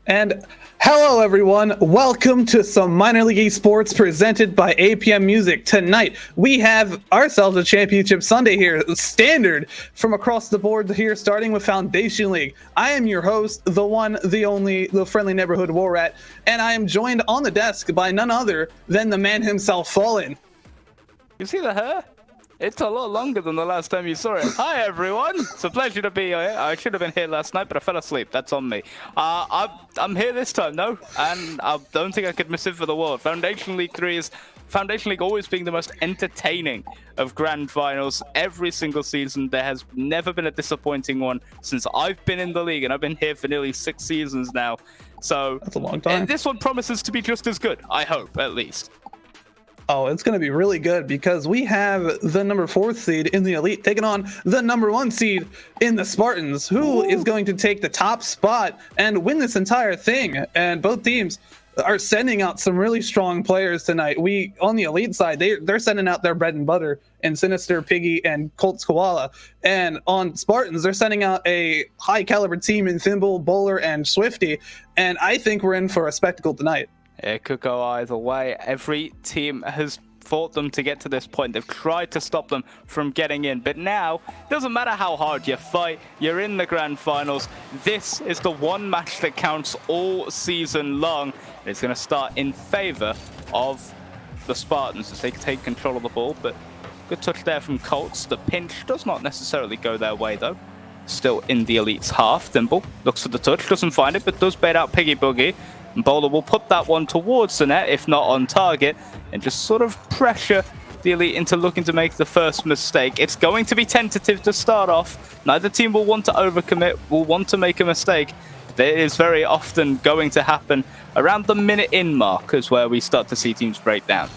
And hello, everyone. Welcome to some minor league esports presented by APM Music. Tonight, we have ourselves a championship Sunday here, standard from across the board here, starting with Foundation League. I am your host, the one, the only, the friendly neighborhood war rat, and I am joined on the desk by none other than the man himself, Fallen. You see the hair? It's a lot longer than the last time you saw it. Hi, everyone. It's a pleasure to be here. I should have been here last night, but I fell asleep. That's on me. I'm here this time, though, and I don't think I could miss it for the world. Foundation League always being the most entertaining of grand finals every single season. There has never been a disappointing one since I've been in the league, and I've been here for nearly 6 seasons now. So that's a long time. This one promises to be just as good, I hope, at least. Oh, it's going to be really good because we have the number 4 seed in the Elite taking on the number 1 seed in the Spartans, who is going to take the top spot and win this entire thing. And both teams are sending out some really strong players tonight. On the Elite side, they're sending out their bread and butter in Sinister, Piggy, and Colts Koala. And on Spartans, they're sending out a high caliber team in Thimble, Bowler, and Swifty. And I think we're in for a spectacle tonight. It could go either way. Every team has fought them to get to this point. They've tried to stop them from getting in. But now, it doesn't matter how hard you fight, you're in the grand finals. This is the one match that counts all season long. It's going to start in favor of the Spartans as they take control of the ball. But good touch there from Colts. The pinch does not necessarily go their way, though. Still in the Elite's half. Thimble looks for the touch, doesn't find it, but does bait out Piggy Boogie. And Bowler will put that one towards the net, if not on target, and just sort of pressure the Elite into looking to make the first mistake. It's going to be tentative to start off. Neither team will want to overcommit, will want to make a mistake. It is very often going to happen around the minute in mark is where we start to see teams break down.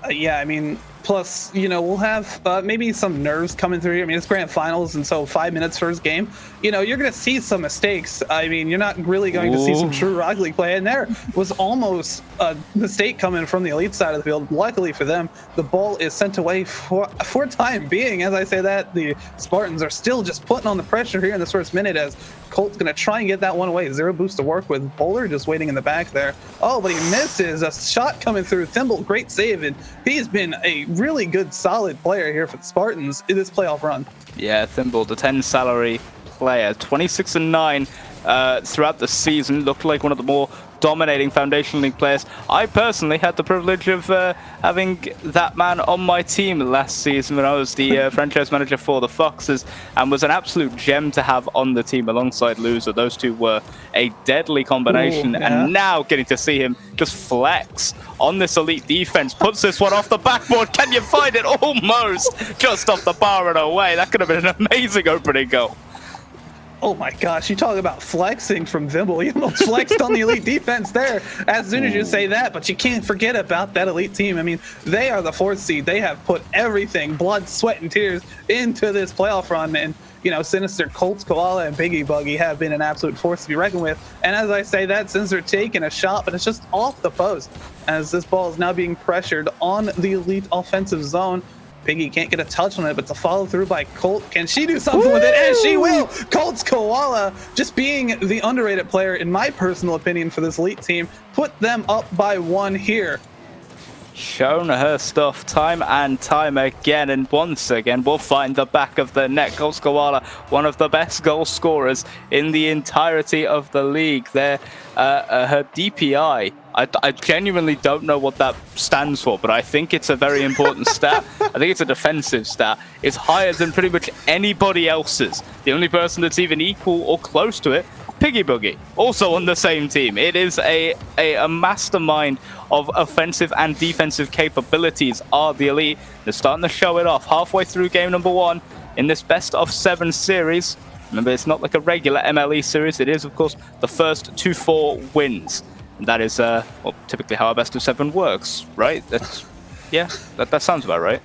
Yeah, I mean, plus, we'll have maybe some nerves coming through here. I mean, it's grand finals, and so 5 minutes first game. You're going to see some mistakes. I mean, you're not really going to see some true Rocket League play. And there was almost a mistake coming from the Elite side of the field. Luckily for them, the ball is sent away for time being. As I say that, the Spartans are still just putting on the pressure here in this first minute as Colt's going to try and get that one away. 0 boost to work with. Bowler just waiting in the back there. Oh, but he misses. A shot coming through. Thimble, great save. And he's been a really good, solid player here for the Spartans in this playoff run. Yeah, Thimble, the 10 salary player, 26-9 throughout the season. Looked like one of the more dominating Foundation League players. I personally had the privilege of having that man on my team last season when I was the franchise manager for the Foxes, and was an absolute gem to have on the team alongside Loser. Those two were a deadly combination. Ooh, yeah. And now getting to see him just flex on this Elite defense, puts this one off the backboard. Can you find it? Almost just off the bar and away. That could have been an amazing opening goal. Oh my gosh, you talk about flexing from Thimble. You almost flexed on the Elite defense there as soon as you say that, but you can't forget about that Elite team. I mean, they are the 4th seed. They have put everything, blood, sweat, and tears into this playoff run. And, Sinister, Colts, Koala, and Piggy Buggy have been an absolute force to be reckoned with. And as I say that, Sinister taking a shot, but it's just off the post as this ball is now being pressured on the Elite offensive zone. Piggy can't get a touch on it, but the follow through by Colt. Can she do something with it? And she will! Colts Koala, just being the underrated player, in my personal opinion, for this Elite team, put them up by 1 here. Shown her stuff time and time again, and once again we'll find the back of the net. Colts Koala, one of the best goal scorers in the entirety of the league. There, her DPI, I genuinely don't know what that stands for, but I think it's a very important stat. I think it's a defensive stat. It's higher than pretty much anybody else's. The only person that's even equal or close to it, Piggy Boogie, also on the same team. It is a mastermind of offensive and defensive capabilities are the Elite. They're starting to show it off halfway through game number 1 in this best of 7 series. Remember, it's not like a regular MLE series. It is, of course, the first 2-4 wins. And that is typically how a best of 7 works, right? That sounds about right.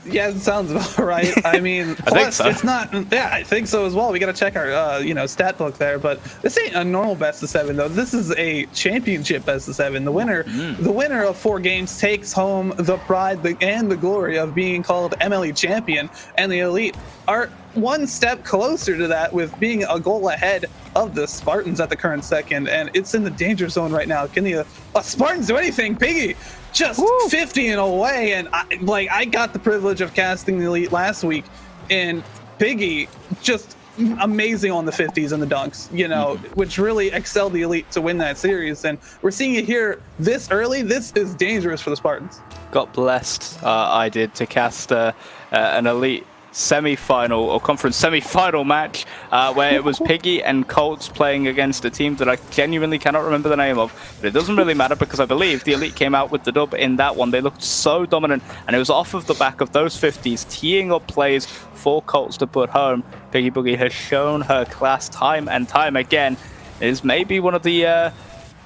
Yeah, it sounds about right. I mean, I think so. It's not. Yeah, I think so as well. We got to check our, stat book there. But this ain't a normal best of 7 though. This is a championship best of 7. The winner of 4 games takes home the pride and the glory of being called MLE champion. And the Elite are one step closer to that with being a goal ahead of the Spartans at the current second, and it's in the danger zone right now. Can the Spartans do anything? Piggy just 50 and away, and I got the privilege of casting the Elite last week, and Piggy just amazing on the 50s and the dunks, you know, which really excelled the Elite to win that series. And we're seeing it here this early. This is dangerous for the Spartans. Got blessed, I did, to cast an Elite semi-final or conference semi-final match where it was Piggy and Colts playing against a team that I genuinely cannot remember the name of, but it doesn't really matter because I believe the Elite came out with the dub in that one. They looked so dominant, and it was off of the back of those 50s teeing up plays for Colts to put home. Piggy Boogie has shown her class time and time again. It is maybe one of the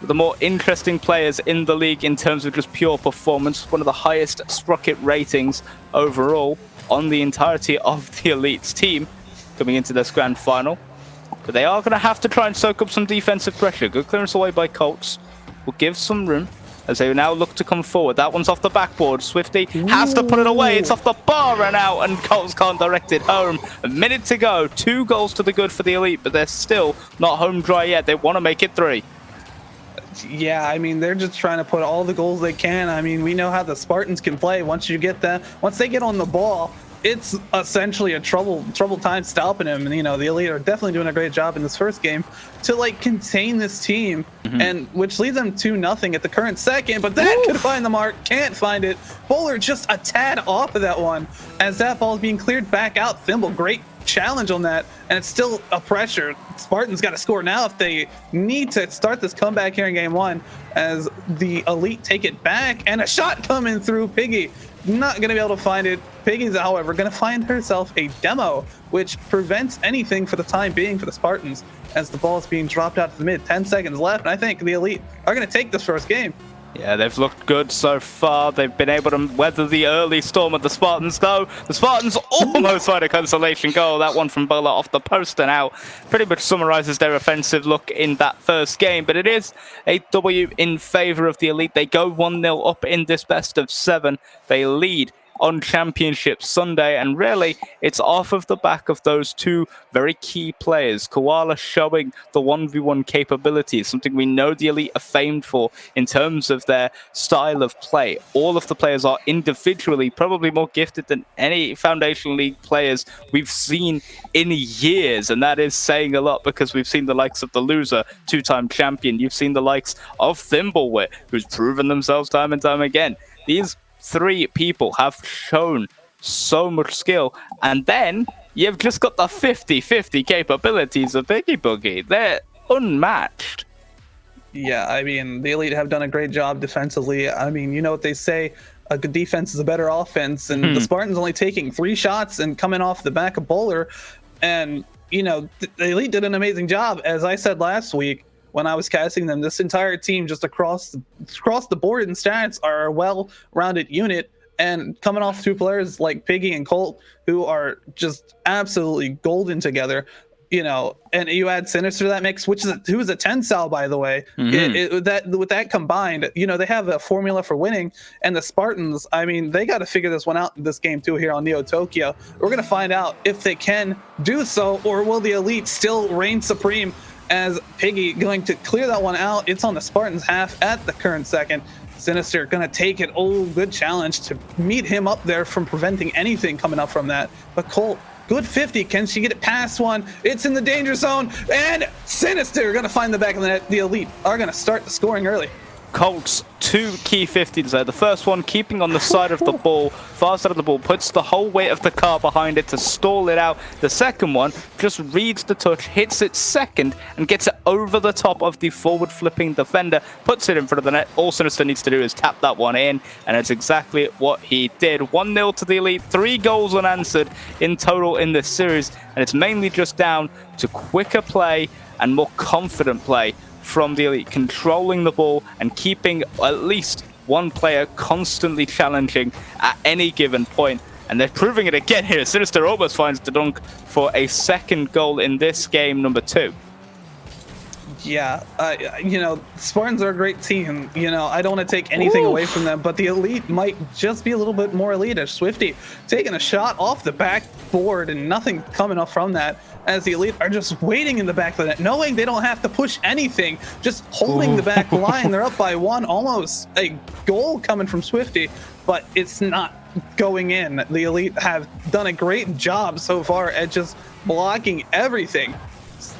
more interesting players in the league in terms of just pure performance, one of the highest Sprocket ratings overall on the entirety of the Elite's team coming into this grand final. But they are going to have to try and soak up some defensive pressure. Good clearance away by Colts will give some room as they now look to come forward. That one's off the backboard. Swifty has to put it away. It's off the bar and out, and Colts can't direct it home. A minute to go. 2 goals to the good for the Elite, but they're still not home dry yet. They want to make it 3. Yeah, I mean, they're just trying to put all the goals they can. I mean, we know how the Spartans can play. Once they get on the ball, it's essentially a trouble time stopping him. And, you know, the Elite are definitely doing a great job in this first game to, like, contain this team, and which leads them 2-0 at the current second. But that could find the mark, can't find it. Bowler just a tad off of that one as that ball is being cleared back out. Thimble, great challenge on that, and it's still a pressure. Spartans got to score now if they need to start this comeback here in game 1 as the Elite take it back, and a shot coming through. Piggy not going to be able to find it. Piggy's, however, going to find herself a demo, which prevents anything for the time being for the Spartans as the ball is being dropped out to the mid. 10 seconds left, and I think the Elite are going to take this first game. Yeah, they've looked good so far. They've been able to weather the early storm of the Spartans, though. The Spartans almost find a consolation goal. That one from Bowler off the post and out pretty much summarizes their offensive look in that first game. But it is a W in favor of the Elite. They go 1-0 up in this best of 7. They lead on Championship Sunday, and really it's off of the back of those 2 very key players. Koala showing the 1v1 capabilities, something we know the Elite are famed for in terms of their style of play. All of the players are individually probably more gifted than any Foundation League players we've seen in years, and that is saying a lot because we've seen the likes of the Loser, 2-time champion. You've seen the likes of Thimblewit, who's proven themselves time and time again. These 3 people have shown so much skill, and then you've just got the 50-50 capabilities of Piggy Boogie. They're unmatched. Yeah, I mean, the Elite have done a great job defensively. I mean, you know what they say, a good defense is a better offense, and the Spartans only taking 3 shots and coming off the back of Bowler, and, you know, the Elite did an amazing job. As I said last week, when I was casting them, this entire team just across the board in stats are a well-rounded unit, and coming off 2 players like Piggy and Colt, who are just absolutely golden together, you know, and you add Sinister to that mix, who is a 10 sal, by the way. With that combined, you know, they have a formula for winning, and the Spartans, I mean, they got to figure this one out in this game too here on Neo Tokyo. We're going to find out if they can do so, or will the Elite still reign supreme as Piggy going to clear that one out. It's on the Spartans half at the current second. Sinister gonna take it. Oh, good challenge to meet him up there from preventing anything coming up from that. But Colt, good 50. Can she get it past one? It's in the danger zone, and Sinister gonna find the back of the net. The Elite are gonna start the scoring early. Colts 2 key 50s there. The first one keeping on the side of the ball, far side of the ball, puts the whole weight of the car behind it to stall it out. The second one just reads the touch, hits it second, and gets it over the top of the forward flipping defender, puts it in front of the net. All Sinister needs to do is tap that one in, and it's exactly what he did. 1-0 to the Elite, 3 goals unanswered in total in this series, and it's mainly just down to quicker play and more confident play from the Elite, controlling the ball and keeping at least one player constantly challenging at any given point. And they're proving it again here. Sinister almost finds the dunk for a second goal in this game, number 2. Yeah, you know, Spartans are a great team. You know, I don't want to take anything away from them, but the elite might just be a little bit more elite. Swifty taking a shot off the backboard and nothing coming up from that, as the elite are just waiting in the back of the net, knowing they don't have to push anything, just holding the back line. They're up by one, almost a goal coming from Swifty, but it's not going in. The elite have done a great job so far at just blocking everything.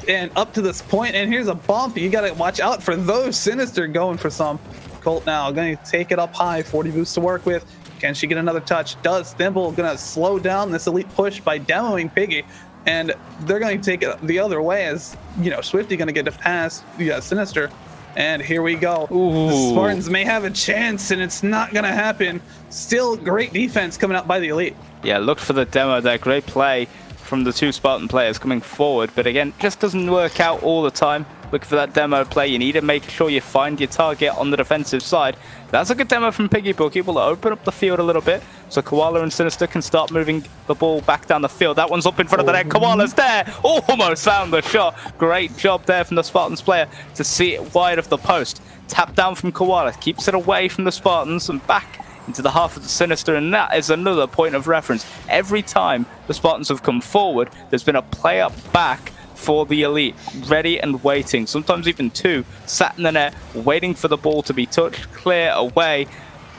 And up to this point, and here's a bump. You gotta watch out for those. Sinister going for some. Colt now gonna take it up high. 40 boosts to work with. Can she get another touch? Does. Thimble gonna slow down this elite push by demoing Piggy, and they're going to take it the other way, as you know, Swifty gonna get a pass. Yeah, Sinister. And here we go. The Spartans may have a chance, and it's not gonna happen. Still great defense coming out by the elite. Yeah, look for the demo there. Great play from the two Spartan players coming forward, but again, just doesn't work out all the time. Look for that demo play. You need to make sure you find your target on the defensive side. That's a good demo from Piggy Boogie. Will open up the field a little bit so Koala and Sinister can start moving the ball back down the field. That one's up in front of the net. Koala's there. Almost found the shot. Great job there from the Spartans player to see it wide of the post. Tap down from Koala. Keeps it away from the Spartans and back into the half of the Sinister, and that is another point of reference. Every time the Spartans have come forward, there's been a player back for the elite, ready and waiting, sometimes even two, sat in the net, waiting for the ball to be touched, clear away.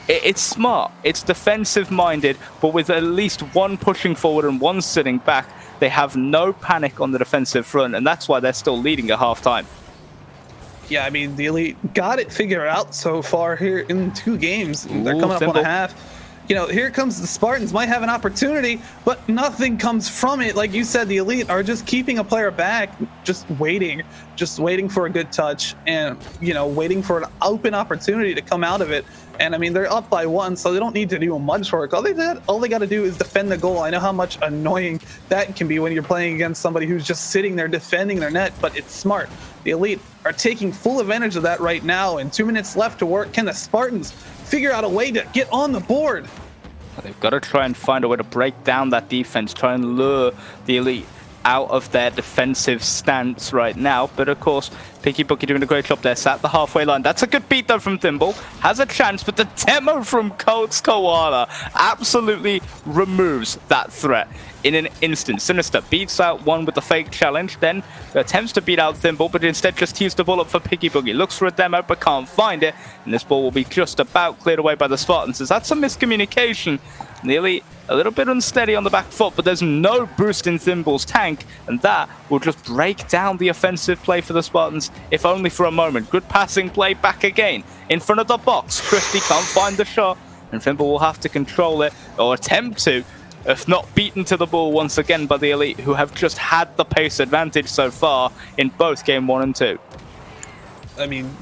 It's smart, it's defensive-minded, but with at least one pushing forward and one sitting back, they have no panic on the defensive front, and that's why they're still leading at half-time. Yeah, I mean, the elite got it figured out so far here in 2 games. They're coming up on a half. You know, here comes the Spartans, might have an opportunity, but nothing comes from it. Like you said, the elite are just keeping a player back, just waiting for a good touch, and, you know, waiting for an open opportunity to come out of it. And I mean, they're up by 1, so they don't need to do much work. All they got to do is defend the goal. I know how much annoying that can be when you're playing against somebody who's just sitting there defending their net, but it's smart. The elite are taking full advantage of that right now, and 2 minutes left to work. Can the Spartans figure out a way to get on the board? They've got to try and find a way to break down that defense, try and lure the elite out of their defensive stance right now. But of course, Picky Bookie doing a great job there, sat the halfway line. That's a good beat though from Thimble. Has a chance, but the demo from Colt's Koala absolutely removes that threat in an instant. Sinister beats out one with the fake challenge, then attempts to beat out Thimble, but instead just tees the ball up for Picky Boogie. Looks for a demo, but can't find it. And this ball will be just about cleared away by the Spartans. As that's a miscommunication. And the elite a little bit unsteady on the back foot, but there's no boost in Thimble's tank, and that will just break down the offensive play for the Spartans, if only for a moment. Good passing play back again in front of the box. Christie can't find the shot, and Thimble will have to control it, or attempt to, if not beaten to the ball once again by the elite, who have just had the pace advantage so far in both game 1 and 2. I mean,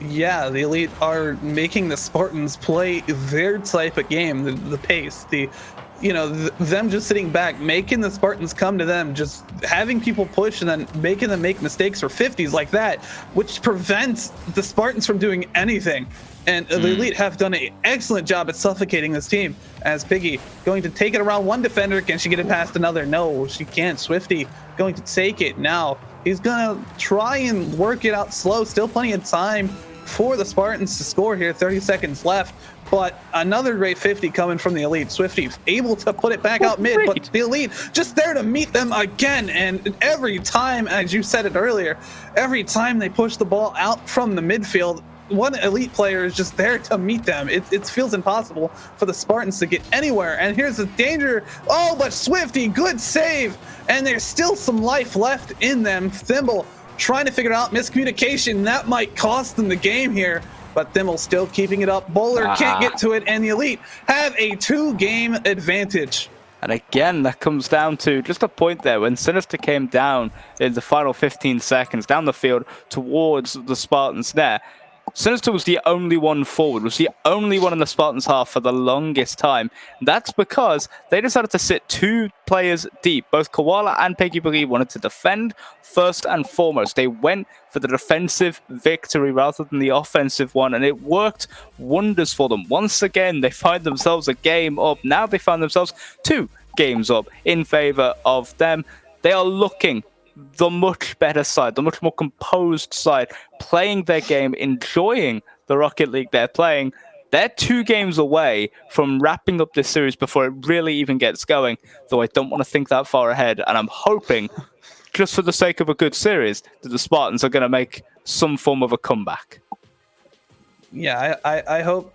yeah, the elite are making the Spartans play their type of game, the pace, them just sitting back, making the Spartans come to them, just having people push and then making them make mistakes or 50s like that, which prevents the Spartans from doing anything. And the elite have done an excellent job at suffocating this team, as Piggy going to take it around one defender. Can she get it past another? No, she can't. Swifty going to take it now. He's gonna try and work it out slow. Still plenty of time for the Spartans to score here. 30 seconds left, but another great 50 coming from the elite. Swifty able to put it back out mid, but the elite just there to meet them again. And every time, as you said it earlier, every time they push the ball out from the midfield, one elite player is just there to meet them. It feels impossible for the Spartans to get anywhere. And here's the danger. Oh, but Swifty, good save. And there's still some life left in them. Thimble trying to figure out miscommunication. That might cost them the game here. But Thimble still keeping it up. Bowler can't get to it. And the elite have a 2-game advantage. And again, that comes down to just a point there when Sinister came down in the final 15 seconds down the field towards the Spartans there. Sinister was the only one forward, was the only one in the Spartans half for the longest time. That's because they decided to sit 2 players deep. Both Koala and Piggy Boogie wanted to defend first and foremost. They went for the defensive victory rather than the offensive one, and it worked wonders for them. Once again, they find themselves a game up. Now they find themselves 2 games up in favor of them. They are looking the much better side, the much more composed side, playing their game, enjoying the Rocket League they're playing. They're 2 games away from wrapping up this series before it really even gets going, though I don't want to think that far ahead, and I'm hoping, just for the sake of a good series, that the Spartans are going to make some form of a comeback. Yeah, I hope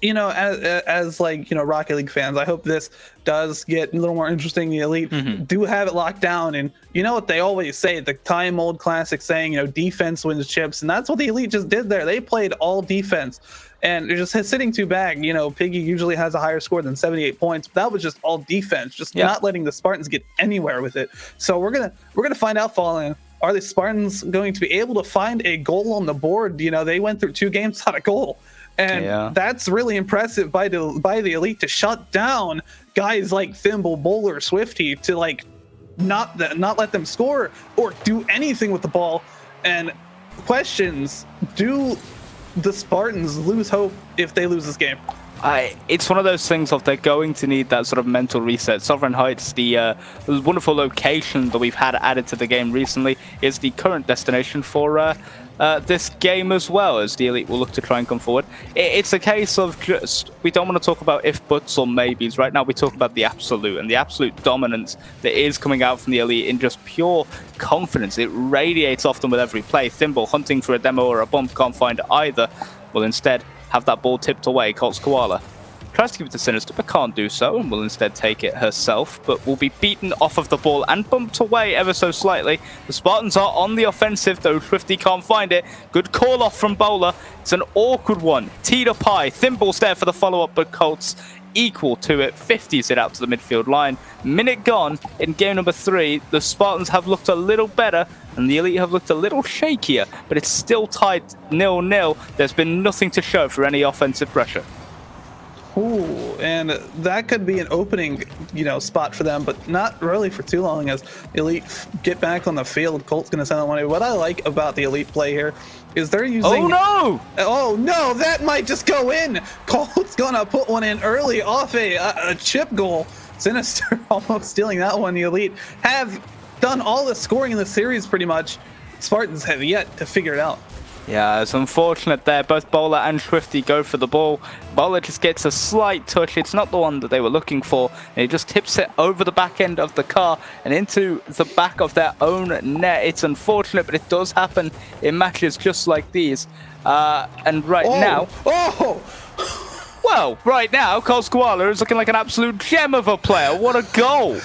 you know, as like, you know, Rocket League fans, I hope this does get a little more interesting. The Elite do have it locked down, and you know what they always say, the time old classic saying, you know, defense wins chips, and that's what the Elite just did there. They played all defense, and they're just sitting 2 back. You know, Piggy usually has a higher score than 78 points, but that was just all defense, just not letting the Spartans get anywhere with it. So we're gonna find out, Fallen. Are the Spartans going to be able to find a goal on the board? You know, they went through 2 games without a goal, and that's really impressive by the Elite to shut down guys like Thimble, Bowler, Swifty, to like not let them score or do anything with the ball. And questions: do the Spartans lose hope if they lose this game? It's one of those things of they're going to need that sort of mental reset. Sovereign Heights, the wonderful location that we've had added to the game recently, is the current destination for this game as well, as the Elite will look to try and come forward. It's a case of just, we don't want to talk about if, buts, or maybes. Right now we talk about the absolute, and the absolute dominance that is coming out from the Elite in just pure confidence. It radiates off them with every play. Thimble hunting for a demo or a bump, can't find either. Will instead have that ball tipped away. Colts Koala tries to give it to Sinister, but can't do so, and will instead take it herself, but will be beaten off of the ball and bumped away ever so slightly. The Spartans are on the offensive, though Swifty can't find it. Good call off from Bowler. It's an awkward one. Teed up high. Thimble's there for the follow-up, but Colts equal to it. 50s it out to the midfield line. Minute gone in game number 3. The Spartans have looked a little better, and the Elite have looked a little shakier, but it's still tied 0-0. There's been nothing to show for any offensive pressure. Ooh, and that could be an opening, you know, spot for them, but not really for too long as Elite get back on the field. Colt's going to send it one way. What I like about the Elite play here is they're using... Oh no, that might just go in! Colt's going to put one in early off a chip goal. Sinister almost stealing that one. The Elite have done all the scoring in the series pretty much. Spartans have yet to figure it out. Yeah, it's unfortunate there. Both Bowler and Swifty go for the ball. Bowler just gets a slight touch. It's not the one that they were looking for. And he just tips it over the back end of the car and into the back of their own net. It's unfortunate, but it does happen in matches just like these. And right now... Well, right now, Coles Koala is looking like an absolute gem of a player. What a goal!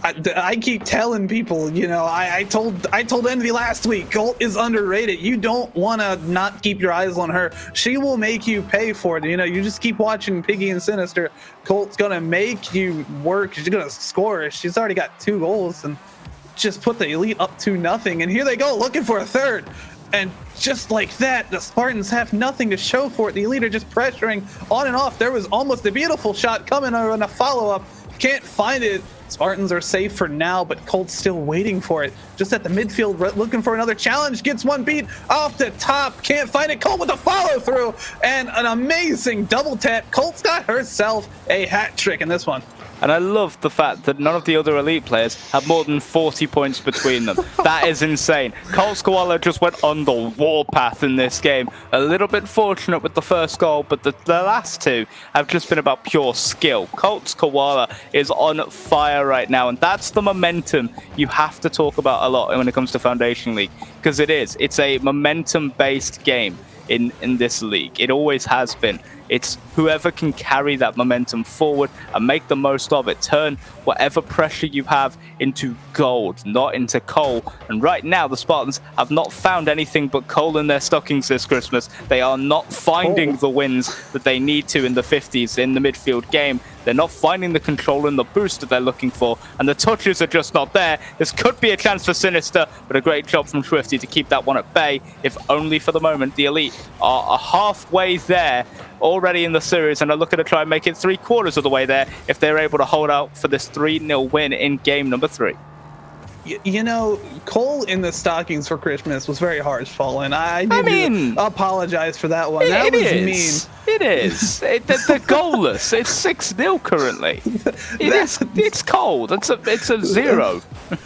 I keep telling people, you know, I told Envy last week, Colt is underrated. You don't want to not keep your eyes on her. She will make you pay for it. You know, you just keep watching Piggy and Sinister. Colt's going to make you work. She's going to score. She's already got 2 goals and just put the Elite up 2-0. And here they go looking for a third. And just like that, the Spartans have nothing to show for it. The Elite are just pressuring on and off. There was almost a beautiful shot coming on a follow-up. Can't find it. Spartans are safe for now, but Colt's still waiting for it. Just at the midfield, looking for another challenge. Gets one beat off the top. Can't find it. Colt with a follow-through. And an amazing double tap. Colt's got herself a hat trick in this one. And I love the fact that none of the other Elite players have more than 40 points between them. That is insane. Colts Koala just went on the warpath in this game. A little bit fortunate with the first goal, but the last 2 have just been about pure skill. Colts Koala is on fire right now, and that's the momentum you have to talk about a lot when it comes to Foundation League, because it is. It's a momentum-based game in this league. It always has been. It's whoever can carry that momentum forward and make the most of it. Turn whatever pressure you have into gold, not into coal. And right now, the Spartans have not found anything but coal in their stockings this Christmas. They are not finding the wins that they need to in the 50s in the midfield game. They're not finding the control and the boost that they're looking for, and the touches are just not there. This could be a chance for Sinister, but a great job from Swifty to keep that one at bay, if only for the moment. The Elite are halfway there already in the series, and are looking to try and make it 3/4 of the way there if they're able to hold out for this 3-0 win in game number 3. You know, coal in the stockings for Christmas was very harsh, Fallen. I need to apologize for that one. That was mean. It is. They're goalless. It's 6-0 currently. It's cold. It's a 0.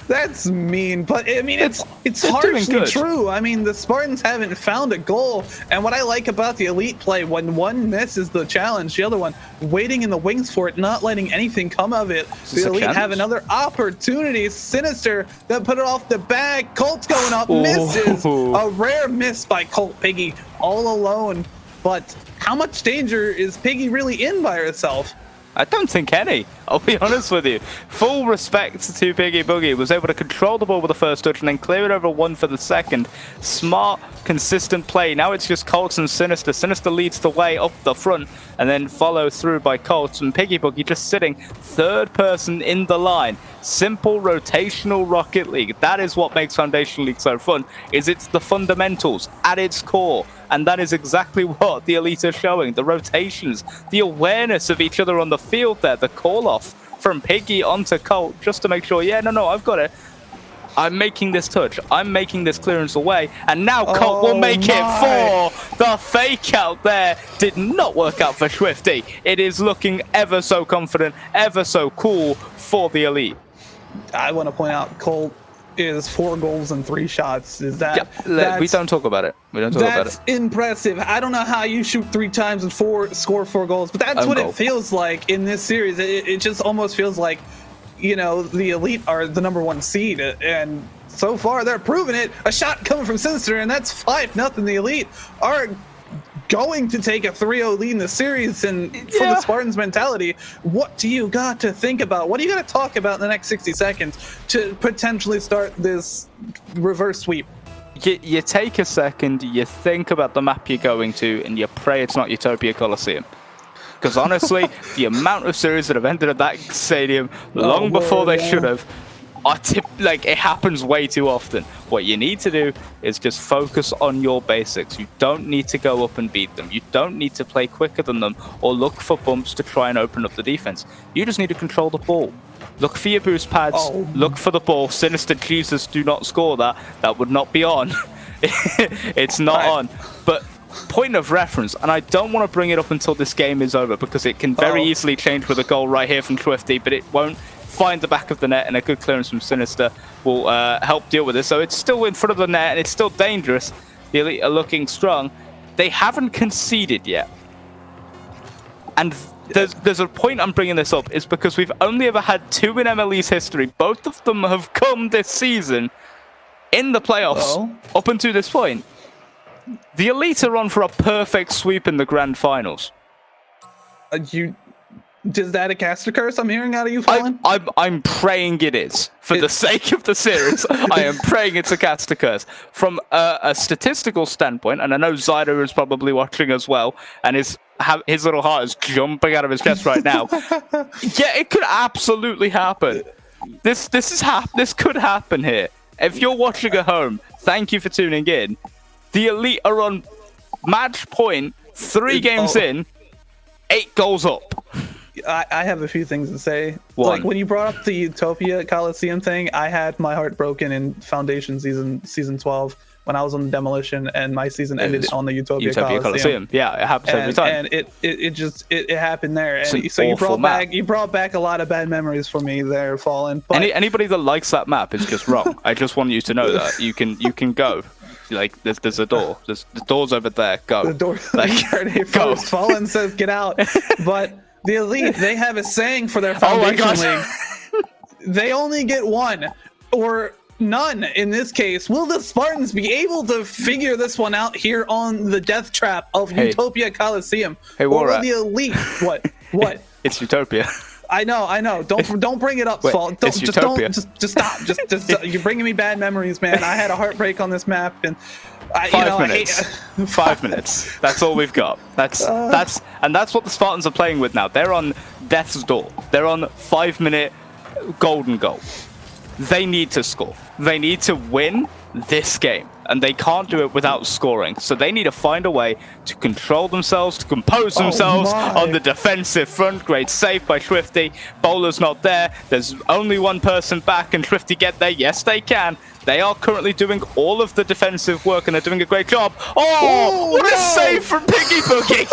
That's mean, but I mean it's harshly true. I mean the Spartans haven't found a goal, and what I like about the Elite play, when one misses the challenge, the other one waiting in the wings for it, not letting anything come of it. The Elite have another opportunity. Sinister that put it off the back. Colt's going up, misses. A rare miss by Colt. Piggy all alone, but how much danger is Piggy really in by herself? I don't think any. I'll be honest with you. Full respect to Piggy Boogie. Was able to control the ball with the first touch and then clear it over one for the second. Smart, consistent play. Now it's just Colts and Sinister. Sinister leads the way up the front and then followed through by Colts. And Piggy Boogie just sitting third person in the line. Simple rotational Rocket League. That is what makes Foundation League so fun, is it's the fundamentals at its core. And that is exactly what the Elite are showing. The rotations, the awareness of each other on the field there, the call-off from Piggy onto Colt, just to make sure, yeah, no, I've got it. I'm making this touch. I'm making this clearance away. And now Colt will make it for the fake out there. Did not work out for Swifty. It is looking ever so confident, ever so cool for the Elite. I want to point out Colt is 4 goals and 3 shots. Is that? Yeah, we don't talk about it. We don't talk about it. That's impressive. I don't know how you shoot 3 times and score 4 goals, but that's what it feels like in this series. It just almost feels like, you know, the Elite are the #1 seed, and so far they're proving it. A shot coming from Sinister, and that's 5-0. The Elite are going to take a 3-0 lead in the series, and for the Spartans mentality, what do you got to think about? What do you got to talk about in the next 60 seconds to potentially start this reverse sweep? You take a second, you think about the map you're going to, and you pray it's not Utopia Coliseum. Because honestly, the amount of series that have ended at that stadium long before they should have, it happens way too often. What you need to do is just focus on your basics. You don't need to go up and beat them. You don't need to play quicker than them or look for bumps to try and open up the defense. You just need to control the ball. Look for your boost pads. Look for the ball. Sinister Jesus, do not score that. That would not be on. It's not on. But point of reference, and I don't want to bring it up until this game is over because it can very easily change with a goal right here from Swifty, but it won't. Find the back of the net, and a good clearance from Sinister will help deal with it. So it's still in front of the net, and it's still dangerous. The Elite are looking strong. They haven't conceded yet. And there's a point I'm bringing this up, is because we've only ever had 2 in MLE's history. Both of them have come this season in the playoffs up until this point. The Elite are on for a perfect sweep in the grand finals. Is that a caster curse I'm hearing out of you, Fallen? I'm praying it is. For the sake of the series, I am praying it's a caster curse. From a statistical standpoint, and I know Zyder is probably watching as well, and his little heart is jumping out of his chest right now. Yeah, it could absolutely happen. This could happen here. If you're watching at home, thank you for tuning in. The Elite are on match point, 3 games in, 8 goals up. I have a few things to say. Like when you brought up the Utopia Coliseum thing, I had my heart broken in Foundation season 12 when I was on the Demolition, and my season ended on the Utopia Coliseum. Yeah, it happens every time. And it happened there. And so you brought back a lot of bad memories for me there, Fallen. But anybody that likes that map is just wrong. I just want you to know that you can go. Like there's a door. The door's over there. Go. The door. Go. Fallen says get out, but. The Elite, they have a saying for their Foundation League. They only get 1 or none in this case. Will the Spartans be able to figure this one out here on the death trap of Utopia Coliseum? Hey, or will the Elite... What? It's Utopia. I know. Don't bring it up, Salt. It's Utopia. Just stop. Just you're bringing me bad memories, man. I had a heartbreak on this map, and 5 minutes. 5 minutes. That's all we've got. That's what the Spartans are playing with now. They're on death's door. They're on 5-minute golden goal. They need to score. They need to win this game. and they can't do it without scoring. So they need to find a way to control themselves, to compose themselves on the defensive front. Great save by Swifty. Bowler's not there. There's only one person back. Can Swifty get there? Yes, they can. They are currently doing all of the defensive work, and they're doing a great job. Oh, what a save from Piggy Boogie!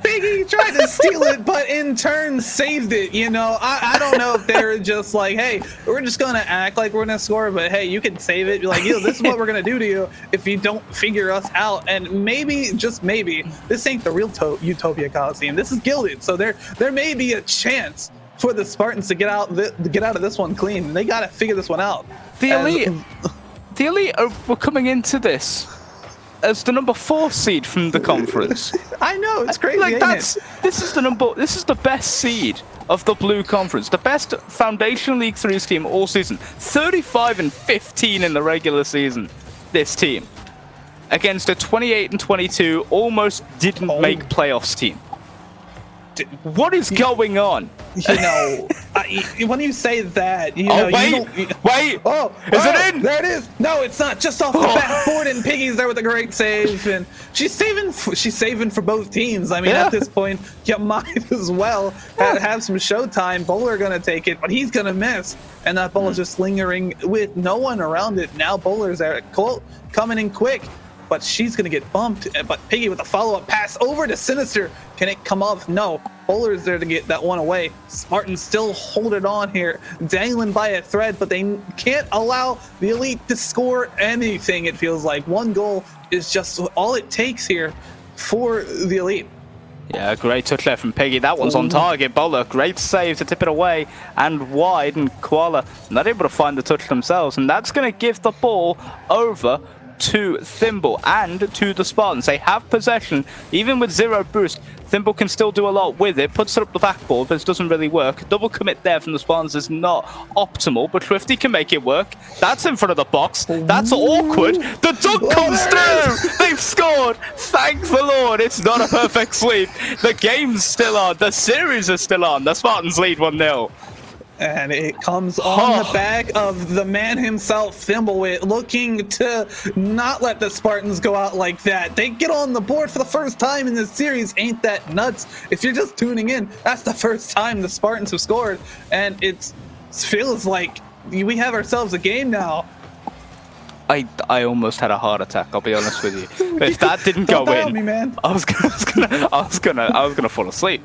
Piggy tried to steal it, but in turn saved it. You know, I don't know if they're just like, hey, we're just gonna act like we're gonna score, but hey, you can save it. Be like, yo, this is what we're gonna do to you if you don't figure us out. And maybe, just maybe, this ain't the real Utopia Coliseum. This is Gilded, so there may be a chance for the Spartans to get out of this one clean. They gotta figure this one out. The Elite were coming into this as the number 4 seed from the conference. I know, it's crazy. Like this is the best seed of the Blue Conference, the best Foundation League 3's team all season. 35-15 in the regular season. This team against a 28-22 almost didn't make playoffs team. What is going on? You know, when you say that, you know, wait! Oh, is it in? There it is. No, it's not. Just off the backboard, and Piggy's there with a great save, and she's saving for both teams. I mean, at this point, you might as well have some showtime. Bowler gonna take it, but he's gonna miss, and that ball is just lingering with no one around it. Now Bowler's there, Colt coming in quick, but she's gonna get bumped. But Piggy with a follow-up pass over to Sinister. Can it come off? No. Bowler's there to get that one away. Spartans still hold it on here, dangling by a thread, but they can't allow the Elite to score anything. It feels like one goal is just all it takes here for the Elite. Yeah, great touch there from Piggy. That one's on target. Bowler, great save to tip it away and wide, and Koala not able to find the touch themselves, and that's going to give the ball over to Thimble and to the Spartans. They have possession, even with 0 boost. Thimble can still do a lot with it, puts it up the backboard, but it doesn't really work. Double commit there from the Spartans is not optimal, but Swifty can make it work. That's in front of the box. That's awkward. The dunk comes through. They've scored. Thank the Lord. It's not a perfect sweep. The game's still on. The series is still on. The Spartans lead 1-0. And it comes on the back of the man himself, Thimblewit, looking to not let the Spartans go out like that. They get on the board for the first time in this series. Ain't that nuts? If you're just tuning in, that's the first time the Spartans have scored. And it feels like we have ourselves a game now. I almost had a heart attack, I'll be honest with you. If that didn't go in, me, man. I was gonna fall asleep.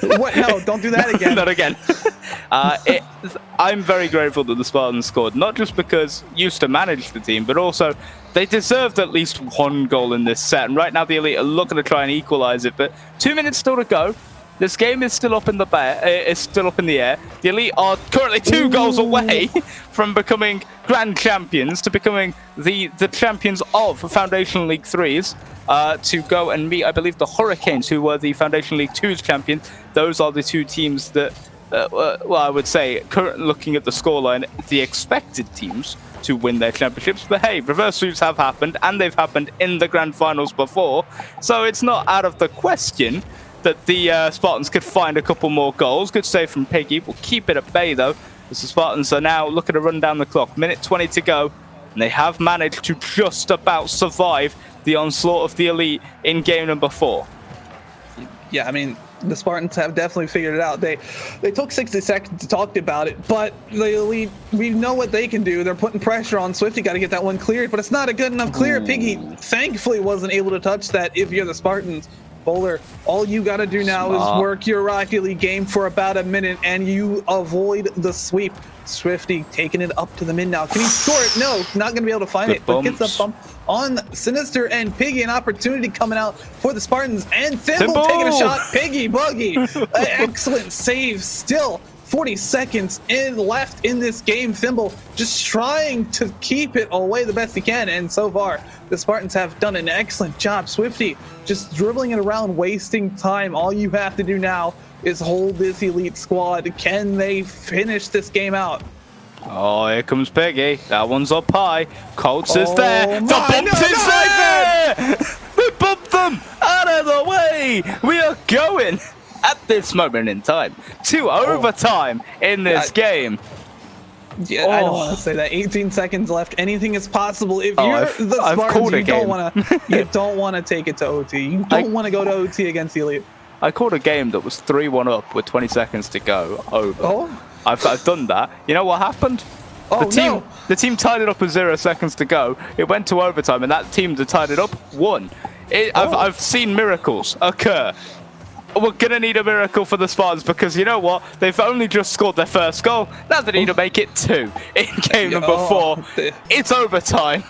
What? No, don't do that again. Not again. I'm very grateful that the Spartans scored, not just because used to manage the team, but also they deserved at least 1 goal in this set. And right now the Elite are looking to try and equalize it, but 2 minutes still to go. This game is still up in the air. The Elite are currently 2 goals away from becoming grand champions, to becoming the champions of Foundation League 3s, to go and meet, I believe, the Hurricanes, who were the Foundation League 2's champions. Those are the 2 teams that, well, I would say, currently looking at the scoreline, the expected teams to win their championships. But hey, reverse sweeps have happened, and they've happened in the grand finals before, so it's not out of the question that the Spartans could find a couple more goals. Good save from Piggy. We'll keep it at bay, though, as the Spartans are now looking to run down the clock. Minute 20 to go, and they have managed to just about survive the onslaught of the Elite in game number 4. Yeah, I mean, the Spartans have definitely figured it out. They took 60 seconds to talk about it, but the Elite, we know what they can do. They're putting pressure on Swifty. Got to get that one cleared, but it's not a good enough clear. Piggy thankfully wasn't able to touch that if you're the Spartans. Bowler, all you got to do now is work your Rocket League game for about a minute, and you avoid the sweep. Swifty taking it up to the mid now. Can he score it? No, not going to be able to find it, but gets a bump on Sinister, and Piggy, an opportunity coming out for the Spartans, and Thimble taking a shot. Piggy Buggy, excellent save still. 40 seconds left in this game. Thimble just trying to keep it away the best he can, and so far the Spartans have done an excellent job. Swifty just dribbling it around, wasting time. All you have to do now is hold this Elite squad. Can they finish this game out? Oh, here comes Piggy. That one's up high. Colts is there. The bump is there! We bumped them out of the way! We are going, at this moment in time, to overtime in this game. Yeah, I don't want to say that. 18 seconds left. Anything is possible. If you're I've the Spartans, game. you don't want to take it to OT. You don't want to go to OT against the Elite. I called a game that was 3-1 up with 20 seconds to go over. Oh, I've done that. You know what happened? oh The team tied it up with 0 seconds to go. It went to overtime, and that team that tied it up won. I've seen miracles occur. We're going to need a miracle for the Spartans because you know what? They've only just scored their first goal. Now they need to make it 2 in game number 4. It's overtime.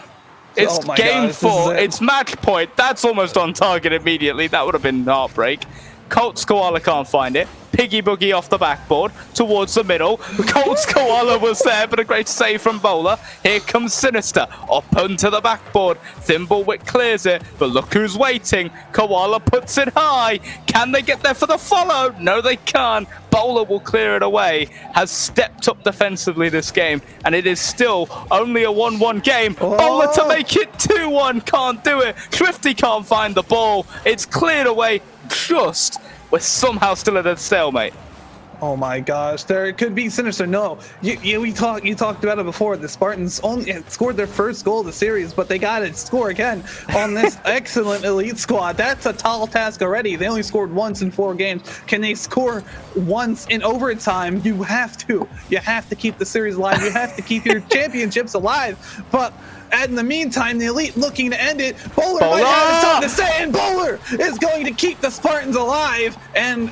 It's game 4. It's match point. That's almost on target immediately. That would have been heartbreak. Colts Koala can't find it. Piggy Boogie off the backboard towards the middle. Colts Koala was there, but a great save from Bowler. Here comes Sinister up onto the backboard. Thimblewick clears it, but look who's waiting. Koala puts it high. Can they get there for the follow? No, they can't. Bowler will clear it away. Has stepped up defensively this game, and it is still only a 1-1 game. Bowler to make it 2-1. Can't do it. Swifty can't find the ball. It's cleared away. We're somehow still at a stalemate. Oh my gosh, there could be Sinister. No, you talked about it before. The Spartans only scored their first goal of the series, but they got to score again on this excellent Elite squad. That's a tall task already. They only scored once in 4 games. Can they score once in overtime? You have to keep the series alive. You have to keep your championships alive. But in the meantime, the Elite looking to end it. Bowler might have something to say, and Bowler is going to keep the Spartans alive. And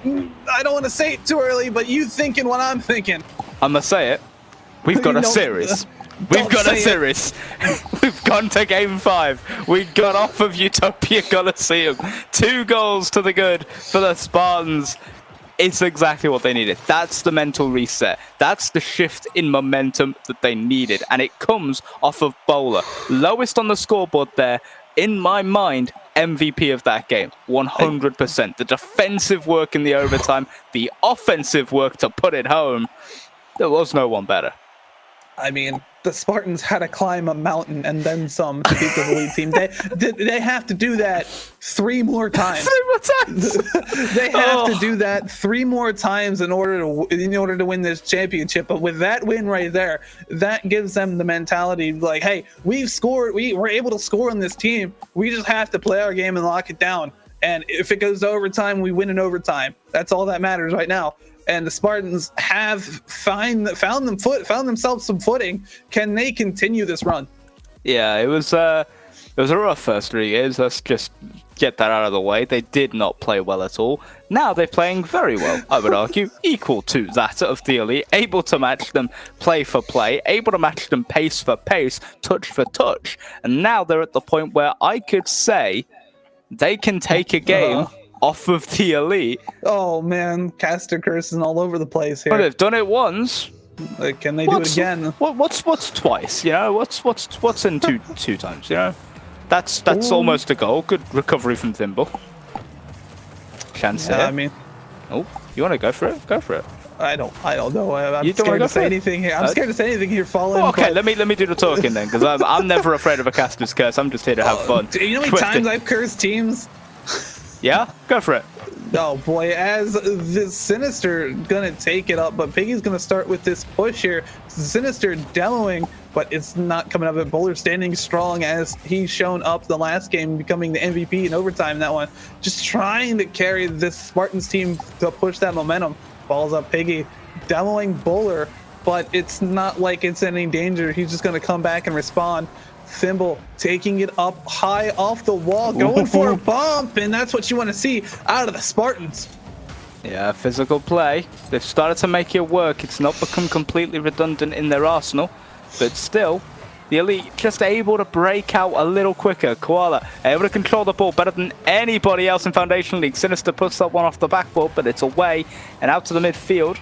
I don't want to say it too early, but you thinking what I'm thinking. I'm going to say it. We've got a series. We've got a series. We've gone to game 5. We got off of Utopia Coliseum. 2 goals to the good for the Spartans. It's exactly what they needed. That's the mental reset. That's the shift in momentum that they needed. And it comes off of Bowler. Lowest on the scoreboard there. In my mind, MVP of that game. 100%. The defensive work in the overtime. The offensive work to put it home. There was no one better. I mean, the Spartans had to climb a mountain and then some to beat the Elite team. They have to do that 3 more times. 3 more times. They have to do that 3 more times in order to win this championship. But with that win right there, that gives them the mentality like, hey, we've scored. We're able to score on this team. We just have to play our game and lock it down. And if it goes to overtime, we win in overtime. That's all that matters right now. And the Spartans have found themselves some footing. Can they continue this run? Yeah, it was a rough first 3 years. Let's just get that out of the way. They did not play well at all. Now they're playing very well, I would argue, equal to that of the Elite, able to match them play for play, able to match them pace for pace, touch for touch. And now they're at the point where I could say they can take a game off of the Elite. Oh man, caster cursing all over the place here. But they've done it once. Like, can they do it again? What's twice? You know, what's in two times? You know, that's almost a goal. Good recovery from Thimble. Chance here. I mean, oh, you want to go for it? Go for it. I don't know. I'm scared to say anything here. I'm scared to say anything here, Fallen. Okay, let me do the talking then, because I'm never afraid of a caster's curse. I'm just here to have fun. You know how many times I've cursed teams? Yeah, go for it. Oh boy, as the Sinister gonna take it up, but Piggy's gonna start with this push here. Sinister demoing, but it's not coming up. Bowler standing strong as he's shown up the last game, becoming the MVP in overtime. That one, just trying to carry this Spartans team to push that momentum. Balls up, Piggy demoing Bowler, but it's not like it's any danger. He's just gonna come back and respond. Thimble taking it up high off the wall, going for a bump, and that's what you want to see out of the Spartans. Yeah, physical play. They've started to make it work. It's not become completely redundant in their arsenal, but still, the Elite just able to break out a little quicker. Koala able to control the ball better than anybody else in Foundation League. Sinister puts that one off the backboard, but it's away and out to the midfield.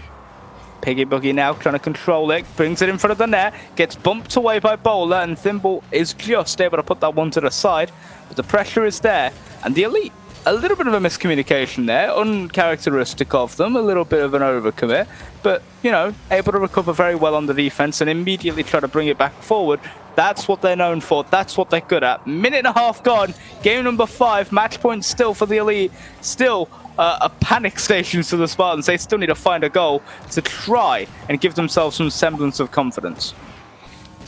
Piggy Boogie now trying to control it, brings it in front of the net, gets bumped away by Bowler, and Thimble is just able to put that one to the side. But the pressure is there, and the Elite, a little bit of a miscommunication there, uncharacteristic of them, a little bit of an overcommit, but, you know, able to recover very well on the defense and immediately try to bring it back forward. That's what they're known for. That's what they're good at. Minute and a half gone. Game number 5. Match point still for the Elite. Still a panic station to the Spartans. They still need to find a goal to try and give themselves some semblance of confidence.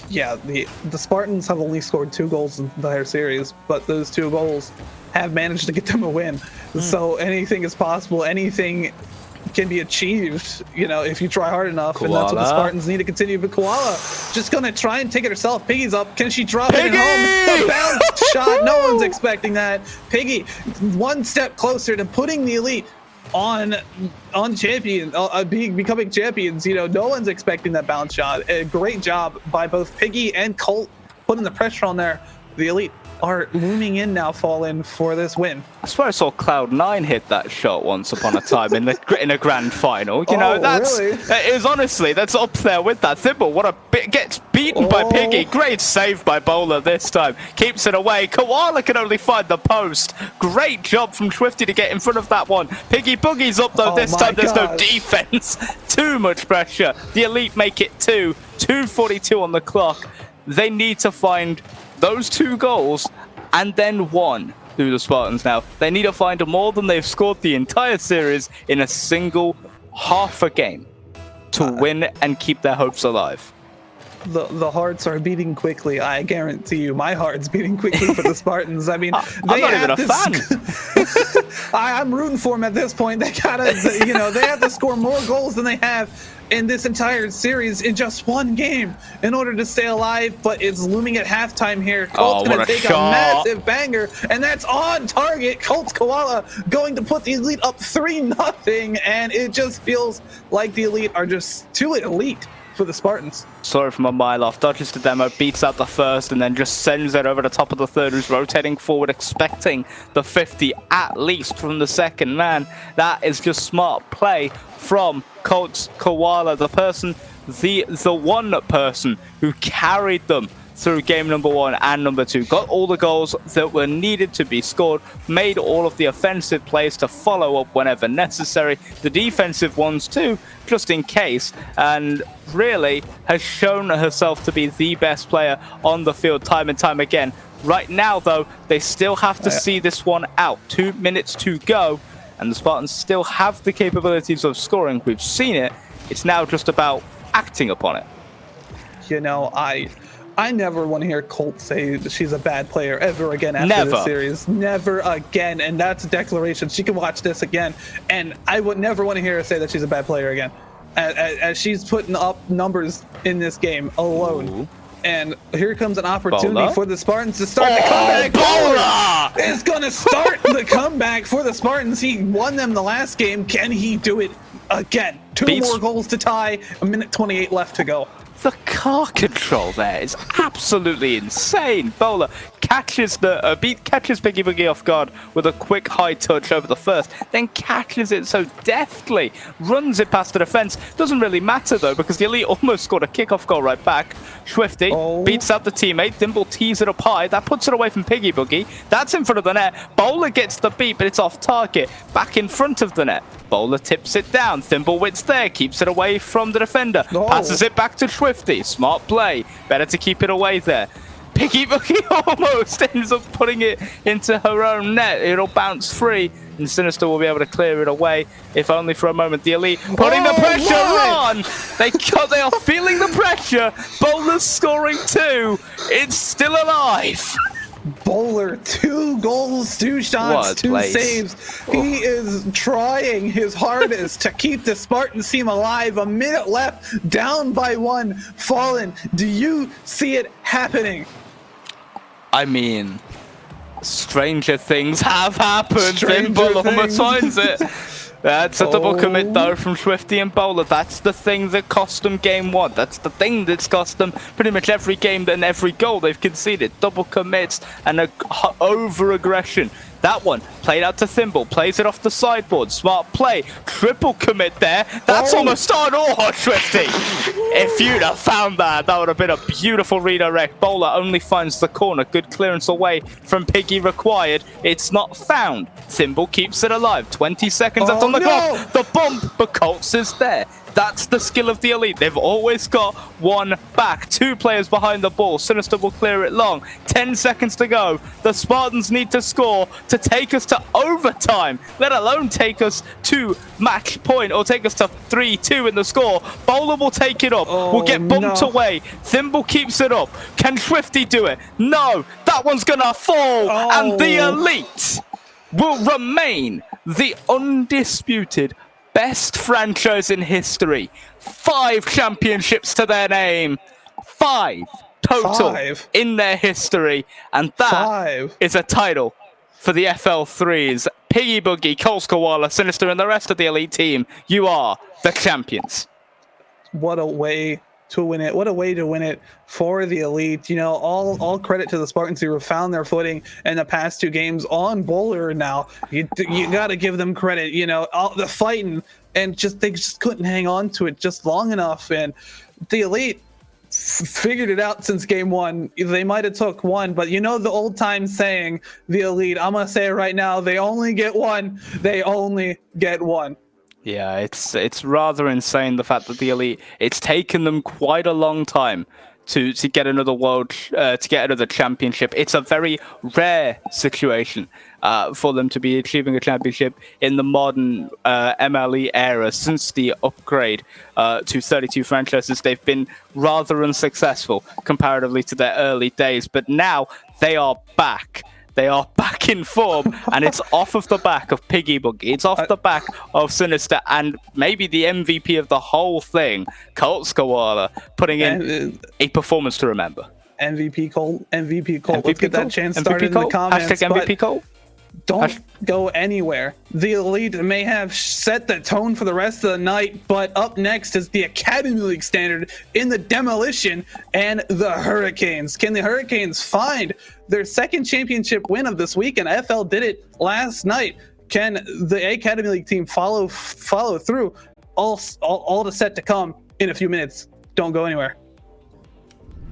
Yeah, the Spartans have only scored 2 goals in the entire series, but those 2 goals have managed to get them a win. So anything is possible. Anything can be achieved, you know, if you try hard enough. Koala. And that's what the Spartans need to continue. But Koala just going to try and take it herself. Piggy's up. Can she drop Piggy! it at home? A bounce shot. No one's expecting that. Piggy, one step closer to putting the Elite on champion, becoming champions. You know, no one's expecting that bounce shot. A great job by both Piggy and Colt putting the pressure on there. The Elite are looming in now, Fallen, for this win. I swear I saw Cloud9 hit that shot once upon a time in a grand final. You know, that's really? It is honestly, that's up there with that. Thimble, what a bit, gets beaten by Piggy. Great save by Bowler this time. Keeps it away. Koala can only find the post. Great job from Swifty to get in front of that one. Piggy Boogie's up though this time. There's no defense. Too much pressure. The Elite make it 2. 2:42 on the clock. They need to find those 2 goals and then 1 through the Spartans now. They need to find more than they've scored the entire series in a single half a game to win and keep their hopes alive. The hearts are beating quickly. I guarantee you, my heart's beating quickly for the Spartans. I mean, I'm not even a fan. I'm rooting for them at this point. They gotta, you know, they have to score more goals than they have in this entire series in just 1 game in order to stay alive. But it's looming at halftime here. Colt's gonna take a massive banger, and that's on target. Colt's Koala going to put the Elite up 3-0, and it just feels like the Elite are just too elite for the Spartans. Sorry from a mile off. Dodges the demo, beats out the first, and then just sends it over the top of the third, who's rotating forward, expecting the 50 at least from the second man. That is just smart play from Colts Koala, the one person who carried them through game number 1 and number 2. Got all the goals that were needed to be scored, made all of the offensive plays to follow up whenever necessary, the defensive ones too, just in case, and really has shown herself to be the best player on the field time and time again. Right now, though, they still have to see this one out. 2 minutes to go, and the Spartans still have the capabilities of scoring. We've seen it. It's now just about acting upon it. You know, I never want to hear Colt say that she's a bad player ever again after this series. Never again. And that's a declaration. She can watch this again. And I would never want to hear her say that she's a bad player again. As she's putting up numbers in this game alone. Ooh. And here comes an opportunity for the Spartans to start the comeback. Bowler is going to start the comeback for the Spartans. He won them the last game. Can he do it again? 2 more goals to tie. 1:28 left to go. The car control there is absolutely insane. Bowler catches catches Piggy Boogie off guard with a quick high touch over the first, then catches it so deftly, runs it past the defense. Doesn't really matter though, because the Elite almost scored a kickoff goal right back. Swifty beats out the teammate. Thimble tees it up high. That puts it away from Piggy Boogie. That's in front of the net. Bowler gets the beat, but it's off target. Back in front of the net. Bowler tips it down. Thimblewit's there, keeps it away from the defender. Passes it back to Swifty. Smart play. Better to keep it away there. Piggy Boogie almost ends up putting it into her own net. It'll bounce free, and Sinister will be able to clear it away, if only for a moment. The Elite putting the pressure on. They are feeling the pressure. Bowler's scoring 2. It's still alive. Bowler, 2 goals, 2 shots, 2 saves. He is trying his hardest to keep the Spartans team alive. 1 minute left, down by 1. Fallen, do you see it happening? I mean, stranger things have happened. Thimble almost finds it. That's a double commit though from Swifty and Bowler. That's the thing that cost them game 1. That's the thing that's cost them pretty much every game and every goal they've conceded. Double commits and over-aggression. That one played out to Thimble, plays it off the sideboard. Smart play, triple commit there. That's almost on. Swifty. If you'd have found that, that would have been a beautiful redirect. Bowler only finds the corner. Good clearance away from Piggy required. It's not found. Thimble keeps it alive. 20 seconds left on the clock. The bump, but Colts is there. That's the skill of the Elite. They've always got one back. 2 players behind the ball. Sinister will clear it long. 10 seconds to go. The Spartans need to score to take us to to overtime, let alone take us to match point or take us to 3-2 in the score. Bowler will take it up. We'll get bumped away. Thimble keeps it up. Can Swifty do it? No, that one's gonna fall. And the Elite will remain the undisputed best franchise in history. 5 championships to their name. 5 total in their history. And that is a title for the FL3s. Piggy Boogie, Coles Koala, Sinister, and the rest of the Elite team. You are the champions. What a way to win it. What a way to win it for the Elite. You know, all credit to the Spartans who have found their footing in the past 2 games on Bowler now. You got to give them credit. You know, all the fighting, and they just couldn't hang on to it just long enough. And the Elite figured it out since game 1. They might have took 1, but you know the old time saying, the Elite, I'm going to say it right now, they only get 1. They only get 1. Yeah, it's rather insane, the fact that the Elite, it's taken them quite a long time to get another to get another championship. It's a very rare situation for them to be achieving a championship in the modern MLE era. Since the upgrade to 32 franchises, they've been rather unsuccessful comparatively to their early days, but now they are back. They are back in form, and it's off of the back of Piggy Boogie. It's off the back of Sinister, and maybe the MVP of the whole thing, Colt Koala, putting in a performance to remember. MVP Colt. Let's get that chance started in the comments. Hashtag MVP Colt. Don't go anywhere. The Elite may have set the tone for the rest of the night, but up next is the Academy League standard in the Demolition and the Hurricanes. Can the Hurricanes find their 2nd championship win of this weekend? FL did it last night. Can the Academy League team follow through? All to set to come in a few minutes. Don't go anywhere.